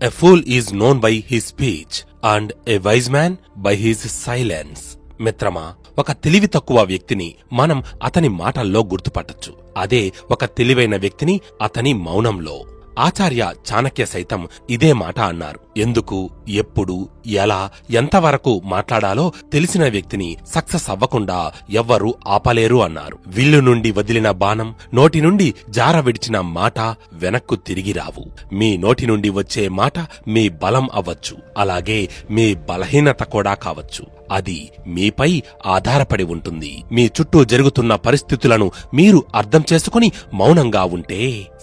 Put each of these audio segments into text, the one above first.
A fool is known by his speech and a wise man by his silence. మిత్రమా, ఒక తెలివి తక్కువ వ్యక్తిని మనం అతని మాటల్లో గుర్తుపట్టొచ్చు. అదే ఒక తెలివైన వ్యక్తిని అతని మౌనంలో. ఆచార్య చాణక్య సైతం ఇదే మాట అన్నారు. ఎందుకు, ఎప్పుడు, ఎలా, ఎంతవరకు మాట్లాడాలో తెలిసిన వ్యక్తిని సక్సెస్ అవ్వకుండా ఎవ్వరూ ఆపలేరు అన్నారు. విల్లు నుండి వదిలిన బాణం, నోటి నుండి జార విడిచిన మాట వెనక్కు తిరిగి రావు. మీ నోటి నుండి వచ్చే మాట మీ బలం అవ్వచ్చు, అలాగే మీ బలహీనత కూడా కావచ్చు. అది మీపై ఆధారపడి ఉంటుంది. మీ చుట్టూ జరుగుతున్న పరిస్థితులను మీరు అర్థం చేసుకుని మౌనంగా ఉంటే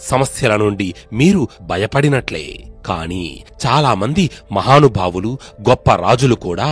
సమస్యల నుండి మీరు భయపడినట్లే. కానీ చాలా మంది మహానుభావులు, గొప్ప రాజులు కూడా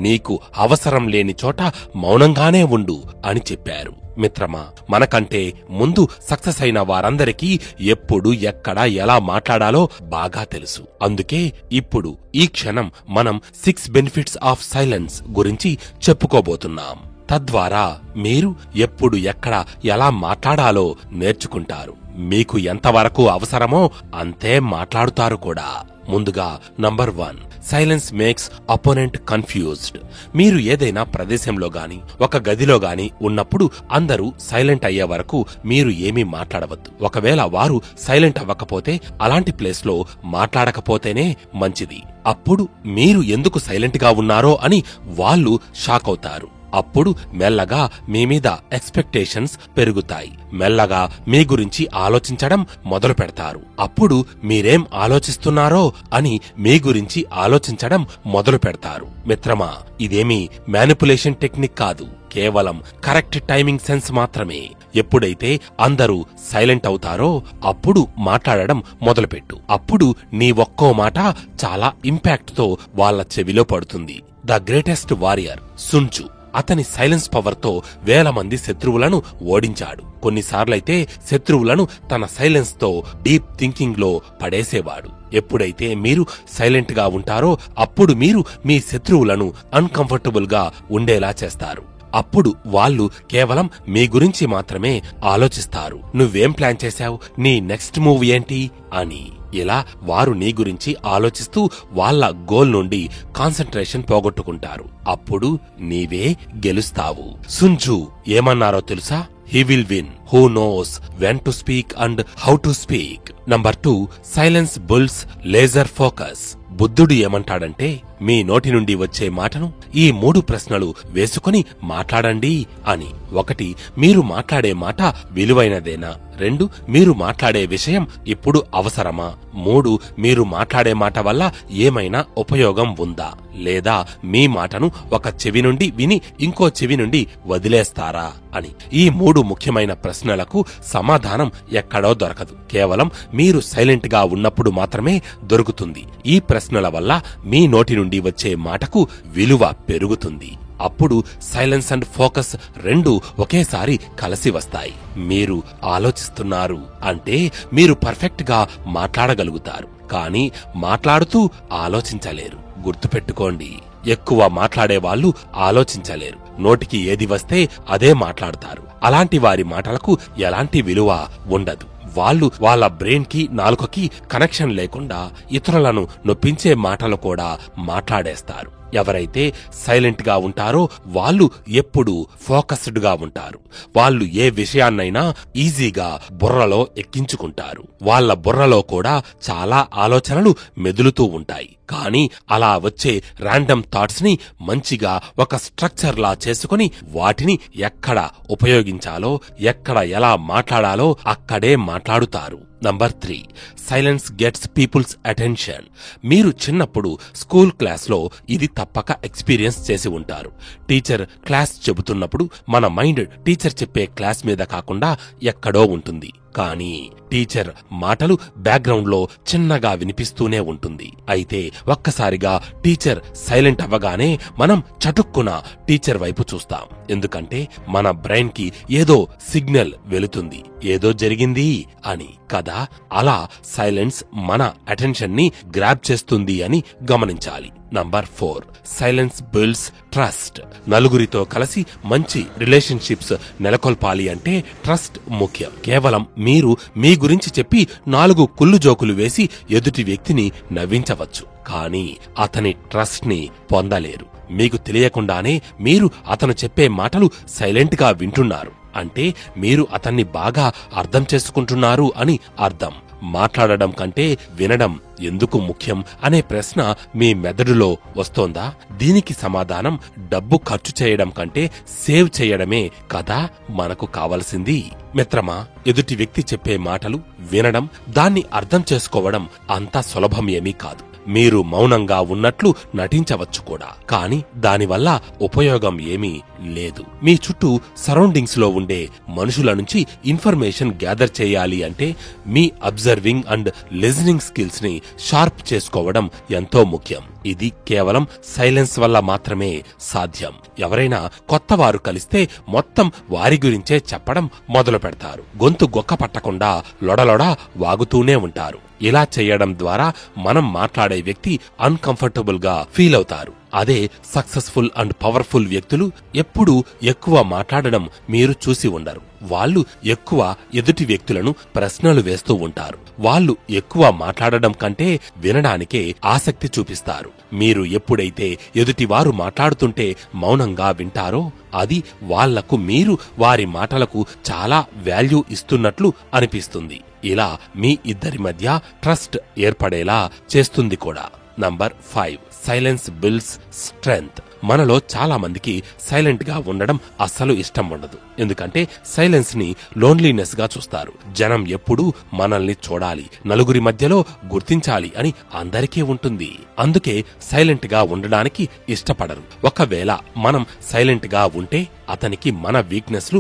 నీకు అవసరం లేని చోట మౌనంగానే ఉండు అని చెప్పారు. మిత్రమా, మనకంటే ముందు సక్సెస్ అయిన వారందరికీ ఎప్పుడు, ఎక్కడ, ఎలా మాట్లాడాలో బాగా తెలుసు. అందుకే ఇప్పుడు ఈ క్షణం మనం 6 బెనిఫిట్స్ ఆఫ్ సైలెన్స్ గురించి చెప్పుకోబోతున్నాం. తద్వారా మీరు ఎప్పుడు, ఎక్కడ, ఎలా మాట్లాడాలో నేర్చుకుంటారు. మీకు ఎంతవరకు అవసరమో అంతే మాట్లాడుతారు కూడా. ముందుగా number 1, silence makes opponent confused. మీరు ఏదైనా ప్రదేశంలో గాని, ఒక గదిలో గాని ఉన్నప్పుడు అందరూ సైలెంట్ అయ్యే వరకు మీరు ఏమీ మాట్లాడవద్దు. ఒకవేళ వారు సైలెంట్ అవ్వకపోతే అలాంటి ప్లేస్ లో మాట్లాడకపోతేనే మంచిది. అప్పుడు మీరు ఎందుకు సైలెంట్ గా ఉన్నారో అని వాళ్ళు షాక్ అవుతారు. అప్పుడు మెల్లగా మీ మీద ఎక్స్పెక్టేషన్స్ పెరుగుతాయి. మెల్లగా మీ గురించి ఆలోచించడం మొదలు పెడతారు. అప్పుడు మీరేం ఆలోచిస్తున్నారో అని మీ గురించి ఆలోచించడం మొదలు పెడతారు. మిత్రమా, ఇదేమీ మ్యానిపులేషన్ టెక్నిక్ కాదు, కేవలం కరెక్ట్ టైమింగ్ సెన్స్ మాత్రమే. ఎప్పుడైతే అందరూ సైలెంట్ అవుతారో అప్పుడు మాట్లాడడం మొదలుపెట్టు. అప్పుడు నీ ఒక్కో మాట చాలా ఇంపాక్ట్ తో వాళ్ళ చెవిలో పడుతుంది. ద గ్రేటెస్ట్ వారియర్ సున్ త్జు అతని సైలెన్స్ పవర్ తో వేల మంది శత్రువులను ఓడించాడు. కొన్నిసార్లైతే శత్రువులను తన సైలెన్స్ తో డీప్ థింకింగ్ లో పడేసేవాడు. ఎప్పుడైతే మీరు సైలెంట్ గా ఉంటారో అప్పుడు మీరు మీ శత్రువులను అన్కంఫర్టబుల్ గా ఉండేలా చేస్తారు. అప్పుడు వాళ్ళు కేవలం మీ గురించి మాత్రమే ఆలోచిస్తారు. నువ్వేం ప్లాన్ చేశావు, నీ నెక్స్ట్ మూవ్ ఏంటి అని. ఇలా వారు నీ గురించి ఆలోచిస్తూ వాళ్ళ గోల్ నుండి కాన్సంట్రేషన్ పోగొట్టుకుంటారు. అప్పుడు నీవే గెలుస్తావు. సున్ త్జు ఏమన్నారో తెలుసా? He will win who knows when to speak and how to speak. Number 2, silence builds laser focus. బుద్ధుడు ఏమంటాడంటే, మీ నోటి నుండి వచ్చే మాటను ఈ 3 ప్రశ్నలు వేసుకుని మాట్లాడండి అని. 1, మీరు మాట్లాడే మాట విలువైనదేనా? 2, మీరు మాట్లాడే విషయం ఇప్పుడు అవసరమా? 3, మీరు మాట్లాడే మాట వల్ల ఏమైనా ఉపయోగం ఉందా? లేదా మీ మాటను ఒక చెవి నుండి విని ఇంకో చెవి నుండి వదిలేస్తారా అని. ఈ 3 ముఖ్యమైన ప్రశ్నలకు సమాధానం ఎక్కడో దొరకదు, కేవలం మీరు సైలెంట్ గా ఉన్నప్పుడు మాత్రమే దొరుకుతుంది. ఈ ప్రశ్నల వల్ల మీ నోటి నుండి వచ్చే మాటకు విలువ పెరుగుతుంది. అప్పుడు సైలెన్స్ అండ్ ఫోకస్ 2 ఒకేసారి కలిసి వస్తాయి. మీరు ఆలోచిస్తున్నారు అంటే మీరు పర్ఫెక్ట్ గా మాట్లాడగలుగుతారు, కానీ మాట్లాడుతూ ఆలోచించలేరు. గుర్తుపెట్టుకోండి, ఎక్కువ మాట్లాడే వాళ్ళు ఆలోచించలేరు. నోటికి ఏది వస్తే అదే మాట్లాడతారు. అలాంటి వారి మాటలకు ఎలాంటి విలువ ఉండదు. వాళ్ళు వాళ్ళ బ్రెయిన్ కి, నాలుకకి కనెక్షన్ లేకుండా ఇతరులను నొప్పించే మాటలు కూడా మాట్లాడేస్తారు. ఎవరైతే సైలెంట్ గా ఉంటారో వాళ్ళు ఎప్పుడు ఫోకస్డ్ గా ఉంటారు. వాళ్ళు ఏ విషయాన్నైనా ఈజీగా బుర్రలో ఎక్కించుకుంటారు. వాళ్ళ బుర్రలో కూడా చాలా ఆలోచనలు మెదులుతూ ఉంటాయి. కానీ అలా వచ్చే ర్యాండమ్ థాట్స్ ని మంచిగా ఒక స్ట్రక్చర్ లా చేసుకుని వాటిని ఎక్కడ ఉపయోగించాలో, ఎక్కడ ఎలా మాట్లాడాలో అక్కడే మాట్లాడుతారు. Number 3, silence gets peoples attention. మీరు చిన్నప్పుడు స్కూల్ క్లాస్ లో ఇది తప్పక ఎక్స్పీరియన్స్ చేసి ఉంటారు. టీచర్ క్లాస్ చెబుతున్నప్పుడు మన మైండ్ టీచర్ చెప్పే క్లాస్ మీద కాకుండా ఎక్కడో ఉంటుంది. కానీ టీచర్ మాటలు బ్యాక్గ్రౌండ్ లో చిన్నగా వినిపిస్తూనే ఉంటుంది. అయితే ఒక్కసారిగా టీచర్ సైలెంట్ అవ్వగానే మనం చటుక్కున టీచర్ వైపు చూస్తాం. ఎందుకంటే మన బ్రెయిన్ కి ఏదో సిగ్నల్ వెళుతుంది, ఏదో జరిగింది అని కదా. అలా సైలెన్స్ మన అటెన్షన్ ని గ్రాబ్ చేస్తుంది అని గమనించాలి. Number 4, silence builds trust. నలుగురితో కలిసి మంచి రిలేషన్షిప్స్ నెలకొల్పాలి అంటే ట్రస్ట్ ముఖ్యం. కేవలం మీరు మీ గురించి చెప్పి 4 కుళ్ళు జోకులు వేసి ఎదుటి వ్యక్తిని నవ్వించవచ్చు, కానీ అతని ట్రస్ట్ ని పొందలేరు. మీకు తెలియకుండానే మీరు అతను చెప్పే మాటలు సైలెంట్ గా వింటున్నారు అంటే మీరు అతన్ని బాగా అర్థం చేసుకుంటున్నారు అని అర్థం. మాట్లాడడం కంటే వినడం ఎందుకు ముఖ్యం అనే ప్రశ్న మీ మెదడులో వస్తోందా? దీనికి సమాధానం డబ్బు ఖర్చు చేయడం కంటే సేవ్ చేయడమే కదా మనకు కావలసింది. మిత్రమా, ఎదుటి వ్యక్తి చెప్పే మాటలు వినడం, దాన్ని అర్థం చేసుకోవడం అంత సులభం ఏమీ కాదు. మీరు మౌనంగా ఉన్నట్లు నటించవచ్చు కూడా, కానీ దానివల్ల ఉపయోగం ఏమీ లేదు. మీ చుట్టూ సరౌండింగ్స్ లో ఉండే మనుషుల నుంచి ఇన్ఫర్మేషన్ గ్యాదర్ చేయాలి అంటే మీ అబ్జర్వింగ్ అండ్ లిజనింగ్ స్కిల్స్ ని షార్ప్ చేసుకోవడం ఎంతో ముఖ్యం. ఇది కేవలం సైలెన్స్ వల్ల మాత్రమే సాధ్యం. ఎవరైనా కొత్త వారు కలిస్తే మొత్తం వారి గురించే చెప్పడం మొదలు పెడతారు. గొంతు గొక్క పట్టకుండా లొడలొడ వాగుతూనే ఉంటారు. ఇలా చేయడం ద్వారా మనం మాట్లాడే వ్యక్తి అన్కంఫర్టబుల్ గా ఫీల్ అవుతారు. అదే సక్సెస్ఫుల్ అండ్ పవర్ఫుల్ వ్యక్తులు ఎప్పుడూ ఎక్కువ మాట్లాడడం మీరు చూసి ఉండరు. వాళ్ళు ఎక్కువ ఎదుటి వ్యక్తులను ప్రశ్నలు వేస్తూ ఉంటారు. వాళ్ళు ఎక్కువ మాట్లాడడం కంటే వినడానికే ఆసక్తి చూపిస్తారు. మీరు ఎప్పుడైతే ఎదుటివారు మాట్లాడుతుంటే మౌనంగా వింటారో అది వాళ్లకు మీరు వారి మాటలకు చాలా వాల్యూ ఇస్తున్నట్లు అనిపిస్తుంది. ఇలా మీ ఇద్దరి మధ్య ట్రస్ట్ ఏర్పడేలా చేస్తుంది కూడా. Number 5, silence builds strength. మనలో చాలా మందికి సైలెంట్ గా ఉండడం అస్సలు ఇష్టం ఉండదు. ఎందుకంటే సైలెన్స్ ని లోన్లీనెస్ గా చూస్తారు. జనం ఎప్పుడూ మనల్ని చూడాలి, నలుగురి మధ్యలో గుర్తించాలి అని అందరికీ ఉంటుంది. అందుకే సైలెంట్ గా ఉండడానికి ఇష్టపడరు. ఒకవేళ మనం సైలెంట్ గా ఉంటే అతనికి మన వీక్నెస్లు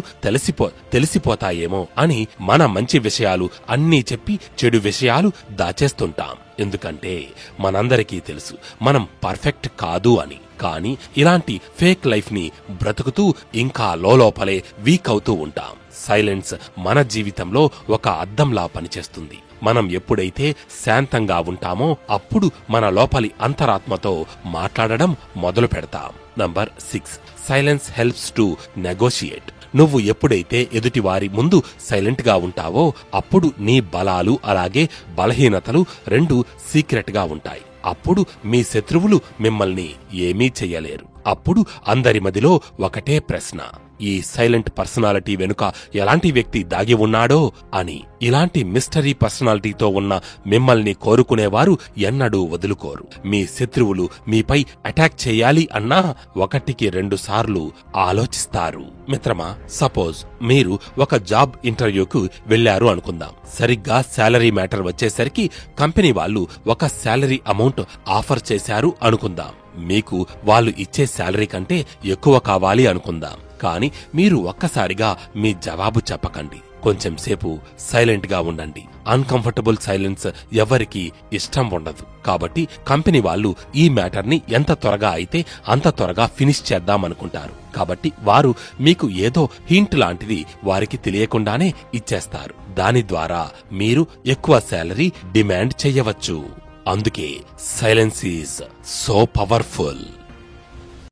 తెలిసిపోతాయేమో అని మన మంచి విషయాలు అన్నీ చెప్పి చెడు విషయాలు దాచేస్తుంటాం. ఎందుకంటే మనందరికీ తెలుసు మనం పర్ఫెక్ట్ కాదు అని. కానీ ఇలాంటి ఫేక్ లైఫ్ ని బ్రతుకుతూ ఇంకా లోపలే వీక్ అవుతూ ఉంటాం. సైలెన్స్ మన జీవితంలో ఒక అద్దంలా పనిచేస్తుంది. మనం ఎప్పుడైతే శాంతంగా ఉంటామో అప్పుడు మన లోపలి అంతరాత్మతో మాట్లాడడం మొదలు పెడతాం. Number 6, silence helps to negotiate. నువ్వు ఎప్పుడైతే ఎదుటివారి ముందు సైలెంట్ గా ఉంటావో అప్పుడు నీ బలాలు అలాగే బలహీనతలు రెండు సీక్రెట్ గా ఉంటాయి. అప్పుడు మీ శత్రువులు మిమ్మల్ని ఏమీ చెయ్యలేరు. అప్పుడు అందరి మదిలో ఒకటే ప్రశ్న, ఈ సైలెంట్ పర్సనాలిటీ వెనుక ఎలాంటి వ్యక్తి దాగి ఉన్నాడో అని. ఇలాంటి మిస్టరీ పర్సనాలిటీతో ఉన్న మిమ్మల్ని కోరుకునేవారు ఎన్నడూ వదులుకోరు. మీ శత్రువులు మీపై అటాక్ చేయాలి అన్నా 1-2 సార్లు ఆలోచిస్తారు. మిత్రమా, సపోజ్ మీరు ఒక జాబ్ ఇంటర్వ్యూకు వెళ్లారు అనుకుందాం. సరిగ్గా శాలరీ మ్యాటర్ వచ్చేసరికి కంపెనీ వాళ్ళు ఒక శాలరీ అమౌంట్ ఆఫర్ చేశారు అనుకుందాం. మీకు వాళ్ళు ఇచ్చే శాలరీ కంటే ఎక్కువ కావాలి అనుకుందాం. కానీ మీరు ఒక్కసారిగా మీ జవాబు చెప్పకండి. కొంచెం సేపు సైలెంట్ గా ఉండండి. అన్కంఫర్టబుల్ సైలెన్స్ ఎవరికి ఇష్టం ఉండదు. కాబట్టి కంపెనీ వాళ్ళు ఈ మ్యాటర్ ని ఎంత త్వరగా అయితే అంత త్వరగా ఫినిష్ చేద్దామనుకుంటారు. కాబట్టి వారు మీకు ఏదో హింట్ లాంటిది వారికి తెలియకుండానే ఇచ్చేస్తారు. దాని ద్వారా మీరు ఎక్కువ శాలరీ డిమాండ్ చెయ్యవచ్చు. అందుకే సైలెన్స్ ఈజ్ సో పవర్ఫుల్.